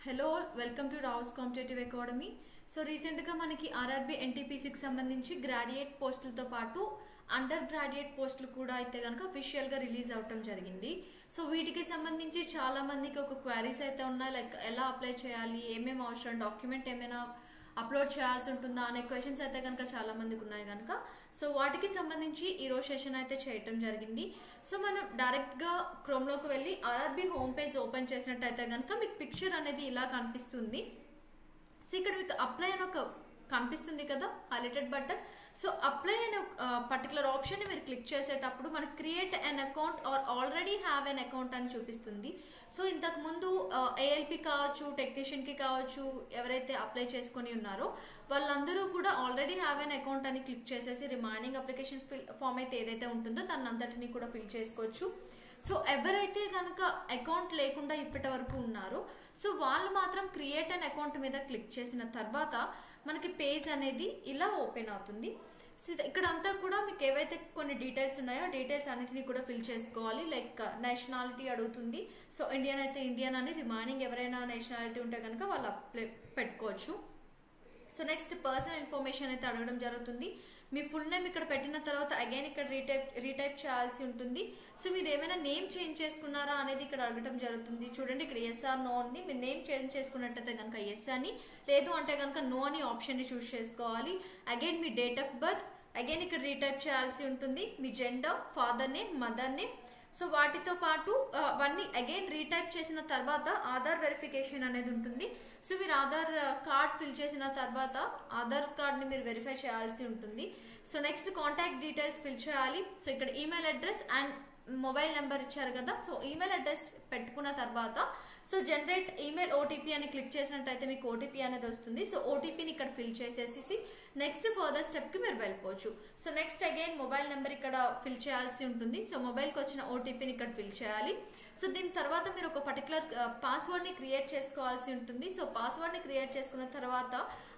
Hello welcome to Rao's competitive academy. So రీసెంట్గా మనకి RRB ఎన్టీపీసీకి సంబంధించి గ్రాడ్యుయేట్ పోస్టులతో పాటు అండర్ గ్రాడ్యుయేట్ పోస్టులు కూడా అయితే కనుక అఫీషియల్గా రిలీజ్ అవటం జరిగింది. సో వీటికి సంబంధించి చాలా మందికి ఒక క్వైరీస్ అయితే ఉన్నాయి, లైక్ ఎలా అప్లై చేయాలి, ఏమేమి అవసరం, డాక్యుమెంట్ ఏమైనా అప్లోడ్ చేయాల్సి ఉంటుందా అనే క్వశ్చన్స్ అయితే కనుక చాలా మందికి ఉన్నాయి కనుక సో వాటికి సంబంధించి ఈరోజు సెషన్ అయితే చేయటం జరిగింది. సో మనం డైరెక్ట్గా క్రోమ్లోకి వెళ్ళి ఆర్ఆర్బీ హోమ్ పేజ్ ఓపెన్ చేసినట్టయితే కనుక మీకు పిక్చర్ అనేది ఇలా కనిపిస్తుంది. సో ఇక్కడ మీకు అప్లై అని ఒక కనిపిస్తుంది కదా హైలైటెడ్ బటన్. సో అప్లై అనే పర్టికులర్ ఆప్షన్ మీరు క్లిక్ చేసేటప్పుడు మనకి create an account or already have an account అని చూపిస్తుంది. సో ఇంతకు ముందు ఏఎల్పి కావచ్చు, టెక్నీషియన్కి కావచ్చు, ఎవరైతే అప్లై చేసుకొని ఉన్నారో వాళ్ళందరూ కూడా ఆల్రెడీ హ్యావ్ అన్ అకౌంట్ అని క్లిక్ చేసేసి రిమైనింగ్ అప్లికేషన్ ఫామ్ అయితే ఏదైతే ఉంటుందో దాన్ని అంతటిని కూడా ఫిల్ చేసుకోవచ్చు. సో ఎవరైతే కనుక అకౌంట్ లేకుండా ఇప్పటి వరకు ఉన్నారో సో వాళ్ళు మాత్రం క్రియేట్ అన్ అకౌంట్ మీద క్లిక్ చేసిన తర్వాత మనకి పేజ్ అనేది ఇలా ఓపెన్ అవుతుంది. సో ఇక్కడ అంతా కూడా మీకు ఏవైతే కొన్ని డీటెయిల్స్ ఉన్నాయో డీటెయిల్స్ అన్నిటినీ కూడా ఫిల్ చేసుకోవాలి. లైక్ నేషనాలిటీ అడుగుతుంది. సో ఇండియన్ అయితే ఇండియన్ అని, రిమైనింగ్ ఎవరైనా నేషనాలిటీ ఉంటే కనుక వాళ్ళు అప్లై పెట్టుకోవచ్చు. సో నెక్స్ట్ పర్సనల్ ఇన్ఫర్మేషన్ అయితే అడగడం జరుగుతుంది. మీ ఫుల్ నేమ్ ఇక్కడ పెట్టిన తర్వాత అగైన్ ఇక్కడ రీటైప్ చేయాల్సి ఉంటుంది. సో మీరు ఏమైనా నేమ్ చేంజ్ చేసుకున్నారా అనేది ఇక్కడ అడగడం జరుగుతుంది. చూడండి ఇక్కడ ఎస్ ఆర్ నో అని, మీరు నేమ్ చేంజ్ చేసుకున్నట్టయితే కనుక ఎస్ అని, లేదు అంటే కనుక నో అని ఆప్షన్ని చూస్ చేసుకోవాలి. అగైన్ మీ డేట్ ఆఫ్ బర్త్ అగైన్ ఇక్కడ రీటైప్ చేయాల్సి ఉంటుంది. మీ gender, father name, mother name. So వాటితో పాటు అవన్నీ అగైన్ రీటైప్ చేసిన తర్వాత ఆధార్ వెరిఫికేషన్ అనేది ఉంటుంది. సో మీరు ఆధార్ కార్డ్ ఫిల్ చేసిన తర్వాత ఆధార్ కార్డ్ని మీరు వెరిఫై చేయాల్సి ఉంటుంది. So next contact details fill చేయాలి. సో ఇక్కడ email address and mobile number ఇచ్చారు కదా, సో ఈమెయిల్ అడ్రస్ పెట్టుకున్న తర్వాత సో జనరేట్ ఈమెయిల్ ఓటీపీ అని క్లిక్ చేసినట్టయితే మీకు ఓటీపీ అనేది వస్తుంది. సో ఓటీపీని ఇక్కడ ఫిల్ చేసేసి నెక్స్ట్ ఫర్దర్ స్టెప్కి మీరు వెళ్ళిపోవచ్చు. So next again mobile number ఇక్కడ ఫిల్ చేయాల్సి ఉంటుంది. సో మొబైల్కి వచ్చిన ఓటీపీని ఇక్కడ ఫిల్ చేయాలి. సో దీని తర్వాత మీరు ఒక పర్టికులర్ పాస్వర్డ్ని క్రియేట్ చేసుకోవాల్సి ఉంటుంది. సో పాస్వర్డ్ని క్రియేట్ చేసుకున్న తర్వాత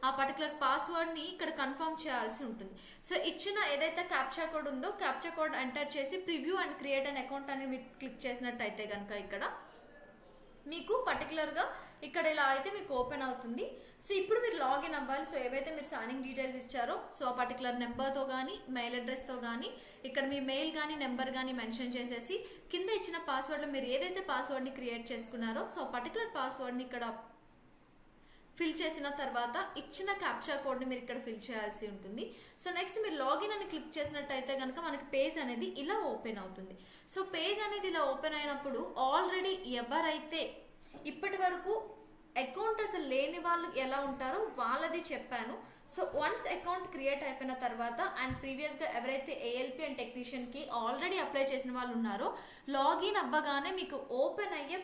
ఆ పర్టికులర్ పాస్వర్డ్ని ఇక్కడ కన్ఫర్మ్ చేయాల్సి ఉంటుంది. సో ఇచ్చిన ఏదైతే క్యాప్చా కోడ్ ఉందో క్యాప్చా కోడ్ ఎంటర్ చేసి preview and create an account అని మీరు క్లిక్ చేసినట్టయితే కనుక ఇక్కడ మీకు పర్టికులర్గా ఇక్కడ ఇలా అయితే మీకు ఓపెన్ అవుతుంది. సో ఇప్పుడు మీరు లాగిన్ అవ్వాలి. సో ఏవైతే మీరు సైనింగ్ డీటెయిల్స్ ఇచ్చారో సో ఆ పర్టికులర్ నెంబర్తో కానీ మెయిల్ అడ్రస్తో కానీ ఇక్కడ మీ మెయిల్ కానీ నెంబర్ కానీ మెన్షన్ చేసేసి కింద ఇచ్చిన పాస్వర్డ్లో మీరు ఏదైతే పాస్వర్డ్ని క్రియేట్ చేసుకున్నారో సో ఆ పర్టికులర్ పాస్వర్డ్ని ఇక్కడ ఫిల్ చేసిన తర్వాత ఇచ్చిన క్యాప్చా కోడ్ని మీరు ఇక్కడ ఫిల్ చేయాల్సి ఉంటుంది. సో నెక్స్ట్ మీరు లాగిన్ అని క్లిక్ చేసినట్టయితే కనుక మనకి పేజ్ అనేది ఇలా ఓపెన్ అవుతుంది. సో పేజ్ అనేది ఇలా ఓపెన్ అయినప్పుడు ఆల్రెడీ ఎవరైతే ఇప్పటి వరకు అకౌంట్ అసలు లేని వాళ్ళు ఎలా ఉంటారో వాళ్ళది చెప్పాను. సో వన్స్ అకౌంట్ క్రియేట్ అయిపోయిన తర్వాత అండ్ ప్రీవియస్గా ఎవరైతే ఏఎల్పి అండ్ టెక్నీషియన్కి ఆల్రెడీ అప్లై చేసిన వాళ్ళు ఉన్నారో లాగిన్ అవ్వగానే మీకు ఓపెన్ అయ్యే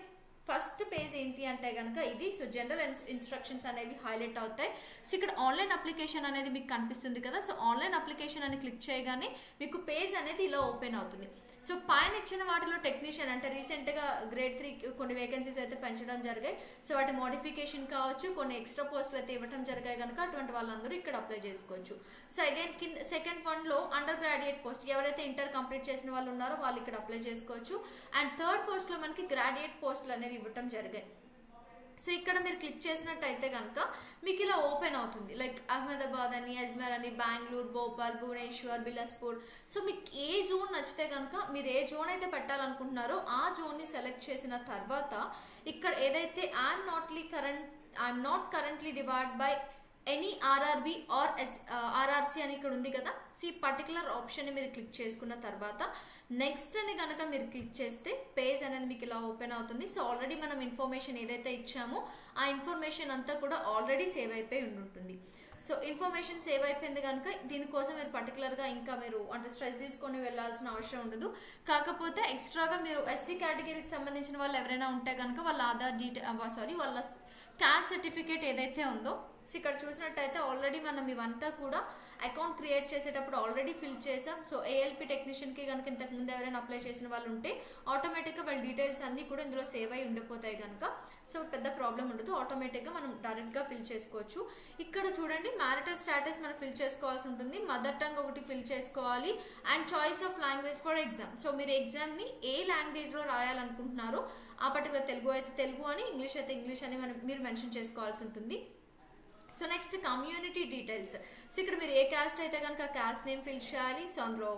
ఫస్ట్ పేజ్ ఏంటి అంటే కనుక ఇది. సో జనరల్ ఇన్స్ట్రక్షన్స్ అనేవి హైలైట్ అవుతాయి. సో ఇక్కడ ఆన్లైన్ అప్లికేషన్ అనేది మీకు కనిపిస్తుంది కదా, సో ఆన్లైన్ అప్లికేషన్ అని క్లిక్ చేయగానే మీకు పేజ్ అనేది ఇలా ఓపెన్ అవుతుంది. సో పైన ఇచ్చిన వాటిలో టెక్నీషియన్ అంటే రీసెంట్గా గ్రేడ్ 3 కొన్ని వేకెన్సీస్ అయితే పెంచడం జరిగాయి. సో వాటి మోడిఫికేషన్ కావచ్చు, కొన్ని ఎక్స్ట్రా పోస్టులు అయితే ఇవ్వడం జరిగాయి కనుక అటువంటి వాళ్ళందరూ ఇక్కడ అప్లై చేసుకోవచ్చు. సో అగైన్ కింద సెకండ్ వన్లో అండర్ గ్రాడ్యుయేట్ పోస్ట్ ఎవరైతే ఇంటర్ కంప్లీట్ చేసిన వాళ్ళు ఉన్నారో వాళ్ళు ఇక్కడ అప్లై చేసుకోవచ్చు. అండ్ థర్డ్ పోస్ట్లో మనకి గ్రాడ్యుయేట్ పోస్టులు అనేవి ఇవ్వటం జరిగాయి. సో ఇక్కడ మీరు క్లిక్ చేసినట్టయితే కనుక మీకు ఇలా ఓపెన్ అవుతుంది. లైక్ అహ్మదాబాద్ అని, అజ్మీర్ అని, బెంగళూరు, భోపాల్, భువనేశ్వర్, బిలాస్పూర్. సో మీకు ఏ జోన్ నచ్చితే కనుక మీరు ఏ జోన్ అయితే పెట్టాలనుకుంటున్నారో ఆ జోన్ని సెలెక్ట్ చేసిన తర్వాత ఇక్కడ ఏదైతే I'm not currently divide by any RRB or RRC అని ఇక్కడ ఉంది కదా. సో ఈ పర్టికులర్ ఆప్షన్ని మీరు క్లిక్ చేసుకున్న తర్వాత నెక్స్ట్ అని కనుక మీరు క్లిక్ చేస్తే పేజ్ అనేది మీకు ఇలా ఓపెన్ అవుతుంది. సో ఆల్రెడీ మనం ఇన్ఫర్మేషన్ ఏదైతే ఇచ్చామో ఆ ఇన్ఫర్మేషన్ అంతా కూడా ఆల్రెడీ సేవ్ అయిపోయి ఉంటుంది. సో ఇన్ఫర్మేషన్ సేవ్ అయిపోయింది కనుక దీనికోసం మీరు పర్టికులర్గా ఇంకా మీరు అంటే స్ట్రెస్ తీసుకొని వెళ్ళాల్సిన అవసరం ఉండదు. కాకపోతే ఎక్స్ట్రాగా మీరు ఎస్సీ కేటగిరీకి సంబంధించిన వాళ్ళు ఎవరైనా ఉంటే కనుక వాళ్ళ ఆధార్ వాళ్ళ క్యాస్ట్ సర్టిఫికేట్ ఏదైతే ఉందో సో ఇక్కడ చూసినట్టయితే ఆల్రెడీ మనం ఇవంతా కూడా అకౌంట్ క్రియేట్ చేసేటప్పుడు ఆల్రెడీ ఫిల్ చేసాం. సో ఏఎల్పి టెక్నీషియన్కి కనుక ఇంతకు ముందు ఎవరైనా అప్లై చేసిన వాళ్ళు ఉంటే ఆటోమేటిక్గా వాళ్ళ డీటెయిల్స్ అన్నీ కూడా ఇందులో సేవ్ అయి ఉండిపోతాయి కనుక సో పెద్ద ప్రాబ్లం ఉండదు. ఆటోమేటిక్గా మనం డైరెక్ట్గా ఫిల్ చేసుకోవచ్చు. ఇక్కడ చూడండి మ్యారిటల్ స్టేటస్ మనం ఫిల్ చేసుకోవాల్సి ఉంటుంది. మదర్ టంగ్ ఒకటి ఫిల్ చేసుకోవాలి and choice of language for exam. So మీరు ఎగ్జామ్ని ఏ లాంగ్వేజ్లో రాయాలనుకుంటున్నారో ఆ పర్టికులర్ తెలుగు అయితే తెలుగు అని, ఇంగ్లీష్ అయితే ఇంగ్లీష్ అని మీరు మెన్షన్ చేసుకోవాల్సి ఉంటుంది. So next community details. So ఇక్కడ మీరు ఏ క్యాస్ట్ అయితే కనుక క్యాస్ట్ నేమ్ ఫిల్ చేయాలి. సో అందులో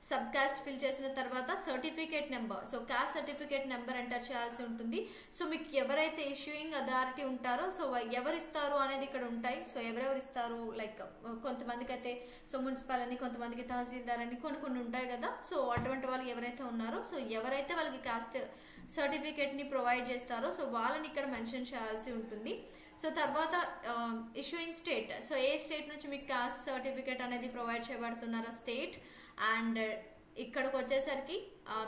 సబ్ క్యాస్ట్ ఫిల్ చేసిన తర్వాత certificate number, so caste certificate number enter చేయాల్సి ఉంటుంది. సో మీకు ఎవరైతే ఇష్యూయింగ్ అథారిటీ ఉంటారో సో ఎవరు ఇస్తారు అనేది ఇక్కడ ఉంటాయి. సో ఎవరెవరు ఇస్తారు, లైక్ కొంతమందికి అయితే సో మున్సిపల్ అని, కొంతమందికి తహసీల్దార్ అని కొన్ని ఉంటాయి కదా. సో అటువంటి వాళ్ళు ఎవరైతే ఉన్నారో సో ఎవరైతే వాళ్ళకి క్యాస్ట్ సర్టిఫికేట్ని ప్రొవైడ్ చేస్తారో సో వాళ్ళని ఇక్కడ మెన్షన్ చేయాల్సి ఉంటుంది. సో తర్వాత ఇష్యూయింగ్ స్టేట్, సో ఏ స్టేట్ నుంచి మీకు కాస్ట్ సర్టిఫికేట్ అనేది ప్రొవైడ్ చేయబడుతున్నారో స్టేట్, అండ్ ఇక్కడికి వచ్చేసరికి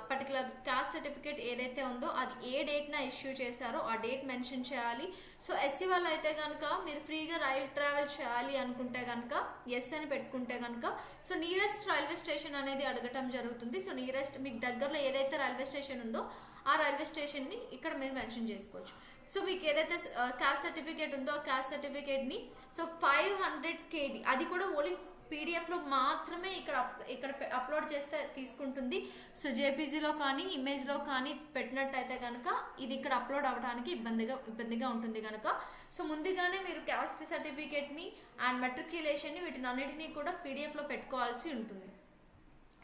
పర్టికులర్ కాస్ట్ సర్టిఫికేట్ ఏదైతే ఉందో అది ఏ డేట్న ఇష్యూ చేశారో ఆ డేట్ మెన్షన్ చేయాలి. సో ఎస్సీ వాళ్ళు అయితే కనుక మీరు ఫ్రీగా రైల్ ట్రావెల్ చేయాలి అనుకుంటే కనుక ఎస్ అని పెట్టుకుంటే కనుక సో నియరెస్ట్ రైల్వే స్టేషన్ అనేది అడగటం జరుగుతుంది. సో నియరెస్ట్ మీకు దగ్గరలో ఏదైతే రైల్వే స్టేషన్ ఉందో ఆ రైల్వే స్టేషన్ని ఇక్కడ మీరు మెన్షన్ చేసుకోవచ్చు. సో మీకు ఏదైతే కాస్ట్ సర్టిఫికేట్ ఉందో ఆ కాస్ట్ సర్టిఫికేట్ని సో 500 KB అది కూడా ఓన్లీ పీడిఎఫ్లో మాత్రమే ఇక్కడ అప్లోడ్ చేస్తే తీసుకుంటుంది. సో జేపీజీలో కానీ ఇమేజ్లో కానీ పెట్టినట్టయితే కనుక ఇది ఇక్కడ అప్లోడ్ అవ్వడానికి ఇబ్బందిగా ఉంటుంది కనుక సో ముందుగానే మీరు క్యాస్ట్ సర్టిఫికేట్ని అండ్ మెట్రిక్యులేషన్ని వీటిని అన్నిటినీ కూడా పీడిఎఫ్లో పెట్టుకోవాల్సి ఉంటుంది.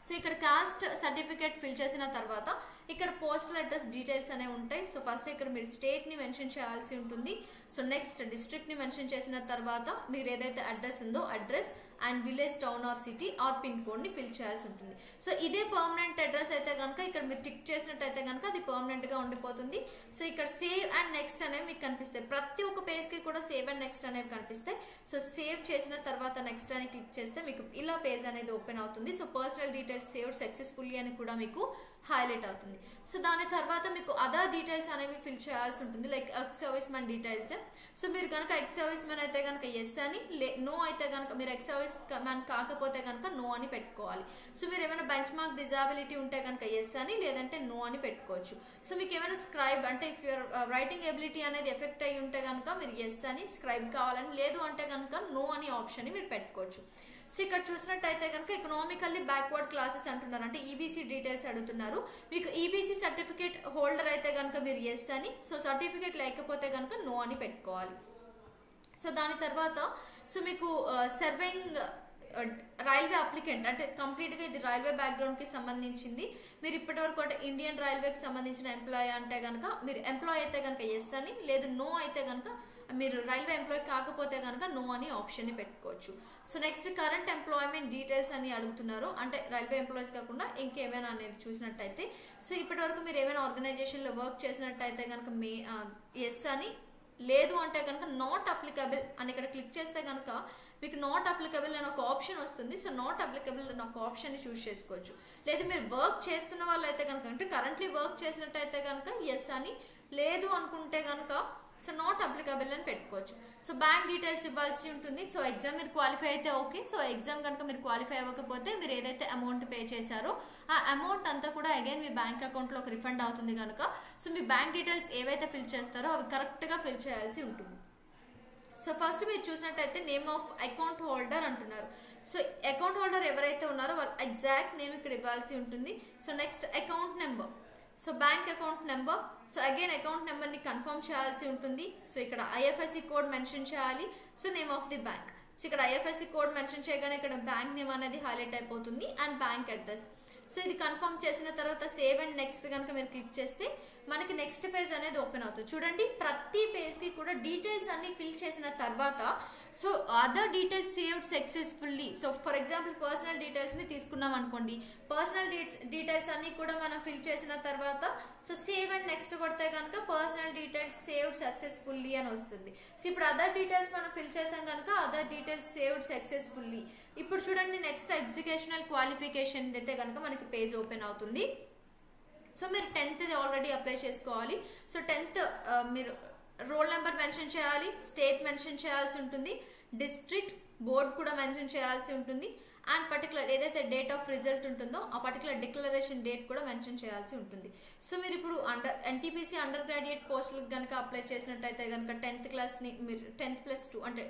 సో ఇక్కడ కాస్ట్ సర్టిఫికేట్ ఫిల్ చేసిన తర్వాత ఇక్కడ పోస్టల్ అడ్రస్ డీటెయిల్స్ అనేవి ఉంటాయి. సో ఫస్ట్ ఇక్కడ మీరు స్టేట్ని మెన్షన్ చేయాల్సి ఉంటుంది. సో నెక్స్ట్ డిస్ట్రిక్ట్ని మెన్షన్ చేసిన తర్వాత మీరు ఏదైతే అడ్రస్ ఉందో address and village, town or city are pin కోడ్ని ఫిల్ చేయాల్సి ఉంటుంది. సో ఇదే పర్మనెంట్ అడ్రస్ అయితే కనుక ఇక్కడ మీరు టిక్ చేసినట్టయితే కనుక అది పర్మనెంట్గా ఉండిపోతుంది. సో ఇక్కడ సేవ్ అండ్ నెక్స్ట్ అనేవి మీకు కనిపిస్తాయి. ప్రతి ఒక్క పేజ్కి కూడా సేవ్ అండ్ నెక్స్ట్ అనేవి కనిపిస్తాయి. సో సేవ్ చేసిన తర్వాత నెక్స్ట్ అని క్లిక్ చేస్తే మీకు ఇలా పేజ్ అనేది ఓపెన్ అవుతుంది. So personal details saved successfully అని కూడా మీకు హైలైట్ అవుతుంది. సో దాని తర్వాత మీకు అదర్ డీటెయిల్స్ అనేవి ఫిల్ చేయాల్సి ఉంటుంది, like ex service man details. So మీరు కనుక ఎక్స్ సర్వీస్ మ్యాన్ అయితే కనుక ఎస్ అని, నో అయితే కనుక మీరు ఎక్స్ సర్వీస్ మ్యాన్ కాకపోతే కనుక నో అని పెట్టుకోవాలి. సో మీరు ఏమైనా బెంచ్ మార్క్ డిజాబిలిటీ ఉంటే కనుక ఎస్ అని, లేదంటే నో అని పెట్టుకోవచ్చు. సో మీకు ఏమైనా స్క్రైబ్ అంటే ఇఫ్ యువర్ రైటింగ్ ఎబిలిటీ అనేది ఎఫెక్ట్ అయ్యి ఉంటే కనుక మీరు ఎస్ అని, స్క్రైబ్ కావాలని, లేదు అంటే కనుక నో అని ఆప్షన్ని మీరు పెట్టుకోవచ్చు. సో ఇక్కడ చూసినట్టయితే కనుక ఎకనామికల్లీ బ్యాక్వర్డ్ క్లాసెస్ అంటున్నారు, అంటే ఈబీసీ డీటెయిల్స్ అడుగుతున్నారు. మీకు ఈబీసీ సర్టిఫికేట్ హోల్డర్ అయితే కనుక మీరు ఎస్ అని, సో సర్టిఫికేట్ లేకపోతే కనుక నో అని పెట్టుకోవాలి. సో దాని తర్వాత సో మీకు సర్వింగ్ రైల్వే అప్లికెంట్ అంటే కంప్లీట్గా ఇది రైల్వే బ్యాక్గ్రౌండ్కి సంబంధించింది. మీరు ఇప్పటివరకు అంటే ఇండియన్ రైల్వేకి సంబంధించిన ఎంప్లాయీ అంటే కనుక మీరు ఎంప్లాయీ అయితే కనుక ఎస్ అని, లేదు నో అయితే కనుక మీరు రైల్వే ఎంప్లాయీ కాకపోతే కనుక నో అని ఆప్షన్ని పెట్టుకోవచ్చు. So next current employment details అని అడుగుతున్నారు, అంటే రైల్వే ఎంప్లాయీస్ కాకుండా ఇంకేమైనా అనేది చూసినట్టయితే సో ఇప్పటి వరకు మీరు ఏమైనా ఆర్గనైజేషన్లో వర్క్ చేసినట్టయితే కనుక ఎస్ అని, లేదు అంటే కనుక నాట్ అప్లికబుల్ అని ఇక్కడ క్లిక్ చేస్తే కనుక మీకు నాట్ అప్లికబుల్ అని ఒక ఆప్షన్ వస్తుంది. సో నాట్ అప్లికబుల్ అని ఒక ఆప్షన్ని చూస్ చేసుకోవచ్చు. లేదు మీరు వర్క్ చేస్తున్న వాళ్ళు అయితే కనుక, అంటే కరెంట్లీ వర్క్ చేసినట్టయితే కనుక ఎస్ అని, లేదు అనుకుంటే కనుక సో నాట్ అప్లికబుల్ అని పెట్టుకోవచ్చు. సో బ్యాంక్ డీటెయిల్స్ ఇవ్వాల్సి ఉంటుంది. సో ఎగ్జామ్ మీరు క్వాలిఫై అయితే ఓకే. సో ఎగ్జామ్ కనుక మీరు క్వాలిఫై అవ్వకపోతే మీరు ఏదైతే అమౌంట్ పే చేశారో ఆ అమౌంట్ అంతా కూడా అగైన్ మీ బ్యాంక్ అకౌంట్లోకి రిఫండ్ అవుతుంది కనుక సో మీ బ్యాంక్ డీటెయిల్స్ ఏవైతే ఫిల్ చేస్తారో అవి కరెక్ట్గా ఫిల్ చేయాల్సి ఉంటుంది. సో ఫస్ట్ మీరు చూసినట్టయితే నేమ్ ఆఫ్ అకౌంట్ హోల్డర్ అంటున్నారు. సో అకౌంట్ హోల్డర్ ఎవరైతే ఉన్నారో వాళ్ళ ఎగ్జాక్ట్ నేమ్ ఇక్కడ ఇవ్వాల్సి ఉంటుంది. So next account number, so bank account number. So again account నెంబర్ని కన్ఫర్మ్ చేయాల్సి ఉంటుంది. సో ఇక్కడ ఐఎఫ్ఎస్సి కోడ్ మెన్షన్ చేయాలి. So name of the bank, so ఇక్కడ ఐఎఫ్ఎస్సి కోడ్ మెన్షన్ చేయగానే ఇక్కడ బ్యాంక్ నేమ్ అనేది హైలైట్ అయిపోతుంది అండ్ బ్యాంక్ అడ్రస్. సో ఇది కన్ఫర్మ్ చేసిన తర్వాత సేవ్ అండ్ నెక్స్ట్ కనుక మీరు క్లిక్ చేస్తే మనకి నెక్స్ట్ పేజ్ అనేది ఓపెన్ అవుతుంది. చూడండి ప్రతి పేజ్కి కూడా డీటెయిల్స్ అన్ని ఫిల్ చేసిన తర్వాత so other details saved successfully. So for example personal డీటెయిల్స్ని తీసుకున్నాం అనుకోండి, పర్సనల్ డీటెయిల్స్ అన్ని కూడా మనం ఫిల్ చేసిన తర్వాత సో సేవ్ అండ్ నెక్స్ట్ కొడితే కనుక పర్సనల్ డీటెయిల్స్ సేవ్డ్ సక్సెస్ఫుల్లీ అని వస్తుంది. సో ఇప్పుడు అదర్ డీటెయిల్స్ మనం ఫిల్ చేసాం కనుక అదర్ డీటెయిల్స్ సేవ్డ్ సక్సెస్ఫుల్లీ. ఇప్పుడు చూడండి నెక్స్ట్ ఎడ్యుకేషనల్ క్వాలిఫికేషన్ అయితే కనుక మనకి పేజ్ ఓపెన్ అవుతుంది. సో మీరు 10th ఆల్రెడీ అప్లై చేసుకోవాలి. సో 10th మీరు రోల్ నెంబర్ మెన్షన్ చేయాలి, స్టేట్ మెన్షన్ చేయాల్సి ఉంటుంది, డిస్ట్రిక్ట్ బోర్డ్ కూడా మెన్షన్ చేయాల్సి ఉంటుంది. అండ్ పర్టికులర్ ఏదైతే డేట్ ఆఫ్ రిజల్ట్ ఉంటుందో ఆ పర్టికులర్ డిక్లరేషన్ డేట్ కూడా మెన్షన్ చేయాల్సి ఉంటుంది. సో మీరు ఇప్పుడు ఎన్టీపీసీ అండర్ గ్రాడ్యుయేట్ పోస్టులకు కనుక అప్లై చేసినట్టయితే కనుక 10th క్లాస్ని మీరు 10+2 అంటే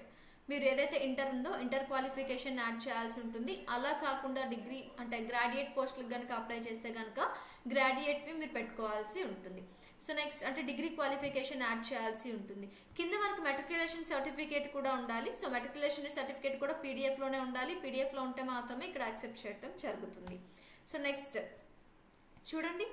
మీరు ఏదైతే ఇంటర్ ఉందో ఇంటర్ క్వాలిఫికేషన్ యాడ్ చేయాల్సి ఉంటుంది. అలా కాకుండా డిగ్రీ అంటే గ్రాడ్యుయేట్ పోస్టులకు కనుక అప్లై చేస్తే కనుక గ్రాడ్యుయేట్వి మీరు పెట్టుకోవాల్సి ఉంటుంది. సో నెక్స్ట్ అంటే డిగ్రీ క్వాలిఫికేషన్ యాడ్ చేయాల్సి ఉంటుంది. కింద మనకు మెట్రికులేషన్ సర్టిఫికేట్ కూడా ఉండాలి. సో మెట్రికులేషన్ సర్టిఫికేట్ కూడా పీడిఎఫ్లోనే ఉండాలి. పీడిఎఫ్లో ఉంటే మాత్రమే ఇక్కడ యాక్సెప్ట్ చేయడం జరుగుతుంది. సో నెక్స్ట్ చూడండి.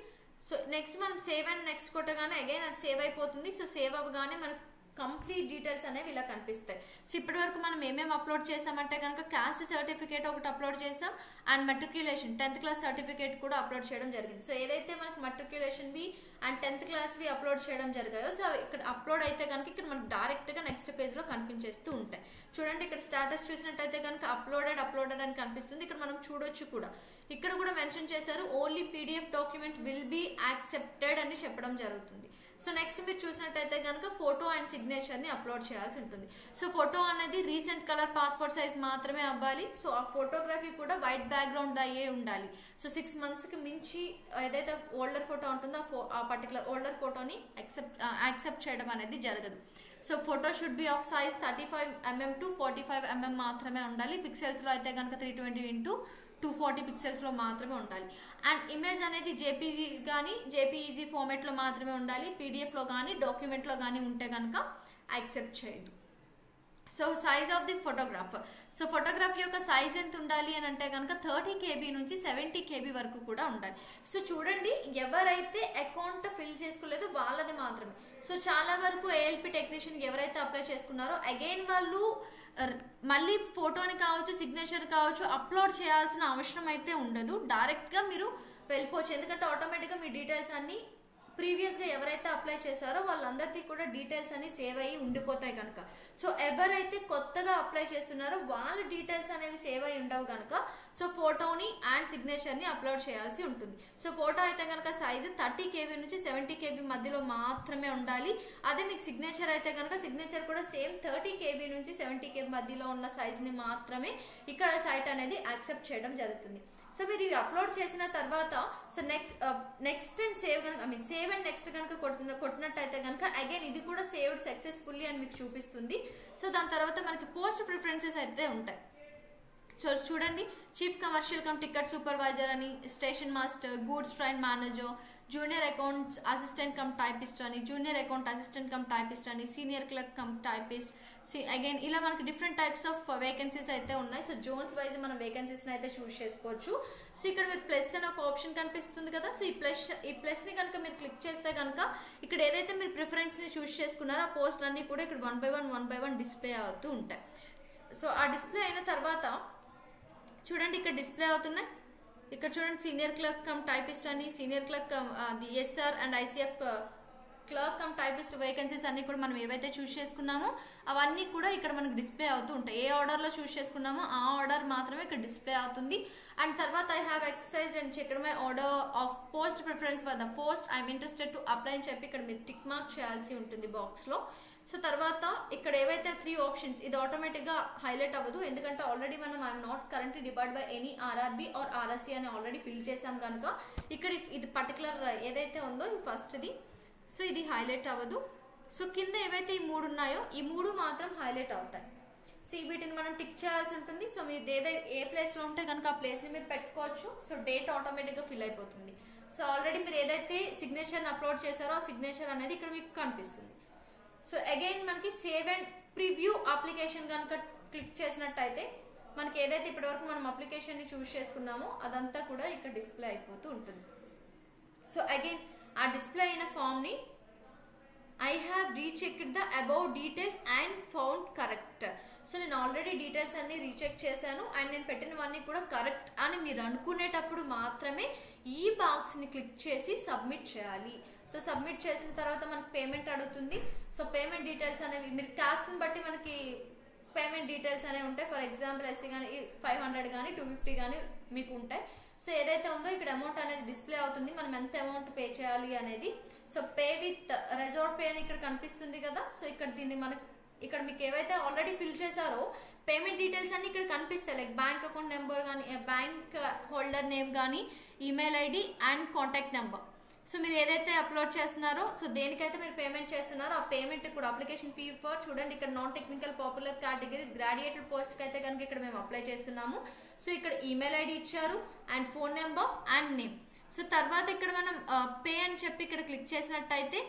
సో నెక్స్ట్ మనం సేవ్ అండ్ నెక్స్ట్ కొట్టగానే అగైన్ అది సేవ్ అయిపోతుంది. సో సేవ్ అవ్వగానే మనకు కంప్లీట్ డీటెయిల్స్ అనేవి ఇలా కనిపిస్తాయి. సో ఇప్పటి వరకు మనం ఏమేమి అప్లోడ్ చేసామంటే కనుక క్యాస్ట్ సర్టిఫికేట్ ఒకటి అప్లోడ్ చేసాం and matriculation 10th class certificate కూడా అప్లోడ్ చేయడం జరిగింది. సో ఏదైతే మనకు మెట్రికులేషన్వి అండ్ 10th క్లాస్వి అప్లోడ్ చేయడం జరిగాయో సో ఇక్కడ అప్లోడ్ అయితే కనుక ఇక్కడ మనకు డైరెక్ట్గా నెక్స్ట్ పేజ్లో కనిపించేస్తూ ఉంటాయి. చూడండి ఇక్కడ స్టేటస్ చూసినట్టయితే కనుక అప్లోడెడ్ అని కనిపిస్తుంది. ఇక్కడ మనం చూడొచ్చు కూడా. ఇక్కడ కూడా మెన్షన్ చేశారు only PDF document will be accepted అని చెప్పడం జరుగుతుంది. సో నెక్స్ట్ మీరు చూసినట్టయితే కనుక ఫోటో అండ్ సిగ్నేచర్ని అప్లోడ్ చేయాల్సి ఉంటుంది. సో ఫోటో అనేది రీసెంట్ కలర్ పాస్పోర్ట్ సైజ్ మాత్రమే అవ్వాలి. సో ఆ ఫోటోగ్రఫీ కూడా వైట్ బ్యాక్గ్రౌండ్ అయ్యే ఉండాలి. సో 6 monthsకి మించి ఏదైతే ఓల్డర్ ఫోటో ఉంటుందో ఆ పర్టికులర్ ఓల్డర్ ఫోటోని యాక్సెప్ట్ చేయడం అనేది జరగదు. So photo should be of size 35mm to 45mm మాత్రమే ఉండాలి. పిక్సెల్స్లో అయితే కనుక 320x240 పిక్సెల్స్లో మాత్రమే ఉండాలి. అండ్ ఇమేజ్ అనేది జేపీజీ కానీ జేపీఈజీ ఫార్మేట్లో మాత్రమే ఉండాలి. పీడిఎఫ్లో కానీ డాక్యుమెంట్లో కానీ ఉంటే కనుక యాక్సెప్ట్ చేయదు. So size of the photograph. So photograph యొక్క సైజ్ ఎంత ఉండాలి అని అంటే కనుక 30 KB నుంచి 70 KB వరకు కూడా ఉండాలి. సో చూడండి ఎవరైతే అకౌంట్ ఫిల్ చేసుకోలేదో వాళ్ళది మాత్రమే. సో చాలా వరకు ఏఎల్పి టెక్నీషియన్ ఎవరైతే అప్లై చేసుకున్నారో అగైన్ వాళ్ళు మళ్ళీ ఫోటోని కావచ్చు సిగ్నేచర్ కావచ్చు అప్లోడ్ చేయాల్సిన అవసరం అయితే ఉండదు. డైరెక్ట్గా మీరు వెళ్ళిపోవచ్చు. ఎందుకంటే ఆటోమేటిక్గా మీ డీటెయిల్స్ అన్నీ ప్రీవియస్గా ఎవరైతే అప్లై చేశారో వాళ్ళందరికీ కూడా డీటెయిల్స్ అన్ని సేవ్ అయ్యి ఉండిపోతాయి కనుక. సో ఎవరైతే కొత్తగా అప్లై చేస్తున్నారో వాళ్ళ డీటెయిల్స్ అనేవి సేవ్ అయ్యి ఉండవు కనుక సో ఫోటోని అండ్ సిగ్నేచర్ని అప్లోడ్ చేయాల్సి ఉంటుంది. సో ఫోటో అయితే కనుక సైజు 30 KB నుంచి 70 KB మధ్యలో మాత్రమే ఉండాలి. అదే మీకు సిగ్నేచర్ అయితే కనుక సిగ్నేచర్ కూడా సేమ్ 30 KB నుంచి 70 KB మధ్యలో ఉన్న సైజ్ని మాత్రమే ఇక్కడ సైట్ అనేది యాక్సెప్ట్ చేయడం జరుగుతుంది. సో మీరు ఇవి అప్లోడ్ చేసిన తర్వాత సో నెక్స్ట్ అండ్ సేవ్ కనుక సేవ్ అండ్ నెక్స్ట్ కనుక కొట్టినట్టయితే కనుక అగైన్ ఇది కూడా సేవ్డ్ సక్సెస్ఫుల్లీ అని మీకు చూపిస్తుంది. సో దాని తర్వాత మనకి పోస్ట్ ప్రిఫరెన్సెస్ అయితే ఉంటాయి. సో చూడండి chief commercial cum ticket supervisor అని, station master, goods train manager, junior accounts assistant cum typist అని, junior account assistant cum typist అని, senior clerk cum typist again ఇలా మనకి డిఫరెంట్ టైప్స్ ఆఫ్ వేకెన్సీస్ అయితే ఉన్నాయి. సో జోన్స్ వైజ్ మనం వేకెన్సీస్ని అయితే చూస్ చేసుకోవచ్చు. సో ఇక్కడ మీరు ప్లస్ అని ఒక ఆప్షన్ కనిపిస్తుంది కదా. సో ఈ ప్లస్ని కనుక మీరు క్లిక్ చేస్తే కనుక ఇక్కడ ఏదైతే మీరు ప్రిఫరెన్స్ని చూస్ చేసుకున్నారో ఆ పోస్టులన్నీ కూడా ఇక్కడ 1 by 1 డిస్ప్లే అవుతూ ఉంటాయి. సో ఆ డిస్ప్లే అయిన తర్వాత చూడండి ఇక్కడ డిస్ప్లే అవుతున్నాయి. ఇక్కడ చూడండి సీనియర్ క్లర్క్ కమ్ టైపిస్ట్ అని, senior clerk the SR and ICF clerk cum typist vacancies అన్ని కూడా మనం ఏవైతే చూస్ చేసుకున్నామో అవన్నీ కూడా ఇక్కడ మనకు డిస్ప్లే అవుతూ ఉంటాయి. ఏ ఆర్డర్లో చూస్ చేసుకున్నామో ఆ ఆర్డర్ మాత్రమే ఇక్కడ డిస్ప్లే అవుతుంది. అండ్ తర్వాత I have exercise and checked my order of post preference for the post I'm interested to apply అని చెప్పి ఇక్కడ మీరు టిక్ మార్క్ చేయాల్సి ఉంటుంది బాక్స్లో. సో తర్వాత ఇక్కడ ఏవైతే 3 ఆప్షన్స్ ఇది ఆటోమేటిక్గా హైలైట్ అవ్వదు. ఎందుకంటే ఆల్రెడీ మనం I'm not currently debarred by any RRB or RSC అని ఆల్రెడీ ఫిల్ చేసాం కనుక ఇక్కడ ఇది పర్టికులర్ ఏదైతే ఉందో ఈ ఫస్ట్ది సో ఇది హైలైట్ అవ్వదు. సో కింద ఏవైతే ఈ 3 ఉన్నాయో ఈ 3 మాత్రం హైలైట్ అవుతాయి. సో వీటిని మనం టిక్ చేయాల్సి ఉంటుంది. సో మీరు ఏ ప్లేస్లో ఉంటే కనుక ఆ ప్లేస్ని మీరు పెట్టుకోవచ్చు. సో డేట్ ఆటోమేటిక్గా ఫిల్ అయిపోతుంది. సో ఆల్రెడీ మీరు ఏదైతే సిగ్నేచర్ని అప్లోడ్ చేశారో ఆ సిగ్నేచర్ అనేది ఇక్కడ మీకు కనిపిస్తుంది. సో అగైన్ మనకి సేవ్ అండ్ ప్రివ్యూ అప్లికేషన్ కనుక క్లిక్ చేసినట్టయితే మనకి ఏదైతే ఇప్పటివరకు మనం అప్లికేషన్ని చూస్ చేసుకున్నామో అదంతా కూడా ఇక్కడ డిస్ప్లే అయిపోతూ ఉంటుంది. సో అగైన్ ఆ డిస్ప్లే అయిన ఫామ్ని I have rechecked the above details and found correct. So నేను ఆల్రెడీ డీటెయిల్స్ అన్ని రీచెక్ చేశాను అండ్ నేను పెట్టినవన్నీ కూడా కరెక్ట్ అని మీరు అనుకునేటప్పుడు మాత్రమే ఈ బాక్స్ని క్లిక్ చేసి సబ్మిట్ చేయాలి. సో సబ్మిట్ చేసిన తర్వాత మనకు పేమెంట్ అడుగుతుంది. సో పేమెంట్ డీటెయిల్స్ అనేవి మీరు కాస్ట్ని బట్టి మనకి పేమెంట్ డీటెయిల్స్ అనేవి ఉంటాయి. ఫర్ ఎగ్జాంపుల్ ఎస్సీ కానీ 500 కానీ 250 కానీ మీకు ఉంటాయి. సో ఏదైతే ఉందో ఇక్కడ అమౌంట్ అనేది డిస్ప్లే అవుతుంది మనం ఎంత అమౌంట్ పే చేయాలి అనేది. So pay with resort pay అని ఇక్కడ కనిపిస్తుంది కదా. సో ఇక్కడ దీన్ని మనకు ఇక్కడ మీకు ఏవైతే ఆల్రెడీ ఫిల్ చేశారో పేమెంట్ డీటెయిల్స్ అన్ని ఇక్కడ కనిపిస్తాయి. లైక్ బ్యాంక్ అకౌంట్ నెంబర్ కానీ, బ్యాంక్ హోల్డర్ నేమ్ కానీ, email ID and contact number. So మీరు ఏదైతే అప్లోడ్ చేస్తున్నారో, సో దేనికైతే మీరు పేమెంట్ చేస్తున్నారో ఆ పేమెంట్ కూడా అప్లికేషన్ ఫీ ఫర్, చూడండి ఇక్కడ non technical popular categories graduated పోస్ట్కి అయితే కనుక ఇక్కడ మేము అప్లై చేస్తున్నాము. సో ఇక్కడ ఈమెయిల్ ఐడి ఇచ్చారు and phone number and name. So తర్వాత ఇక్కడ మనం పే అని చెప్పి ఇక్కడ క్లిక్ చేసినట్టయితే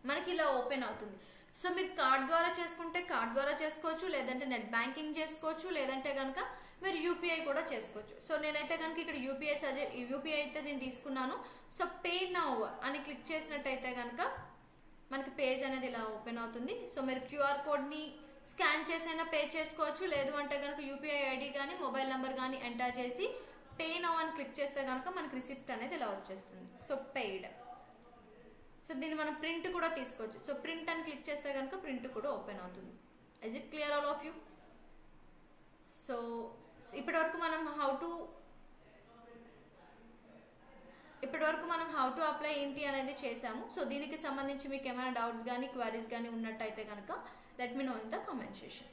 మనకి ఇలా ఓపెన్ అవుతుంది. సో మీరు కార్డ్ ద్వారా చేసుకుంటే కార్డ్ ద్వారా చేసుకోవచ్చు, లేదంటే నెట్ బ్యాంకింగ్ చేసుకోవచ్చు, లేదంటే కనుక మీరు యూపీఐ కూడా చేసుకోవచ్చు. సో నేనైతే కనుక ఇక్కడ యూపీఐ అయితే నేను తీసుకున్నాను. సో పే నౌ అని క్లిక్ చేసినట్టయితే కనుక మనకి పేజ్ అనేది ఇలా ఓపెన్ అవుతుంది. సో మీరు క్యూఆర్ కోడ్ని స్కాన్ చేసైనా పే చేసుకోవచ్చు, లేదు అంటే కనుక యూపీఐ ఐడి కానీ మొబైల్ నెంబర్ కానీ ఎంటర్ చేసి పే నౌ అని క్లిక్ చేస్తే కనుక మనకి రిసిప్ట్ అనేది ఇలా వచ్చేస్తుంది. So paid. సో దీన్ని మనం ప్రింట్ కూడా తీసుకోవచ్చు. సో ప్రింట్ అని క్లిక్ చేస్తే కనుక ప్రింట్ కూడా ఓపెన్ అవుతుంది. Is it clear all of you? So ఇప్పటి వరకు మనం హౌ టు అప్లై ఏంటి అనేది చేసాము. సో దీనికి సంబంధించి మీకు ఏమైనా డౌట్స్ కానీ క్వైరీస్ కానీ ఉన్నట్టయితే కనుక let me know in the comment section.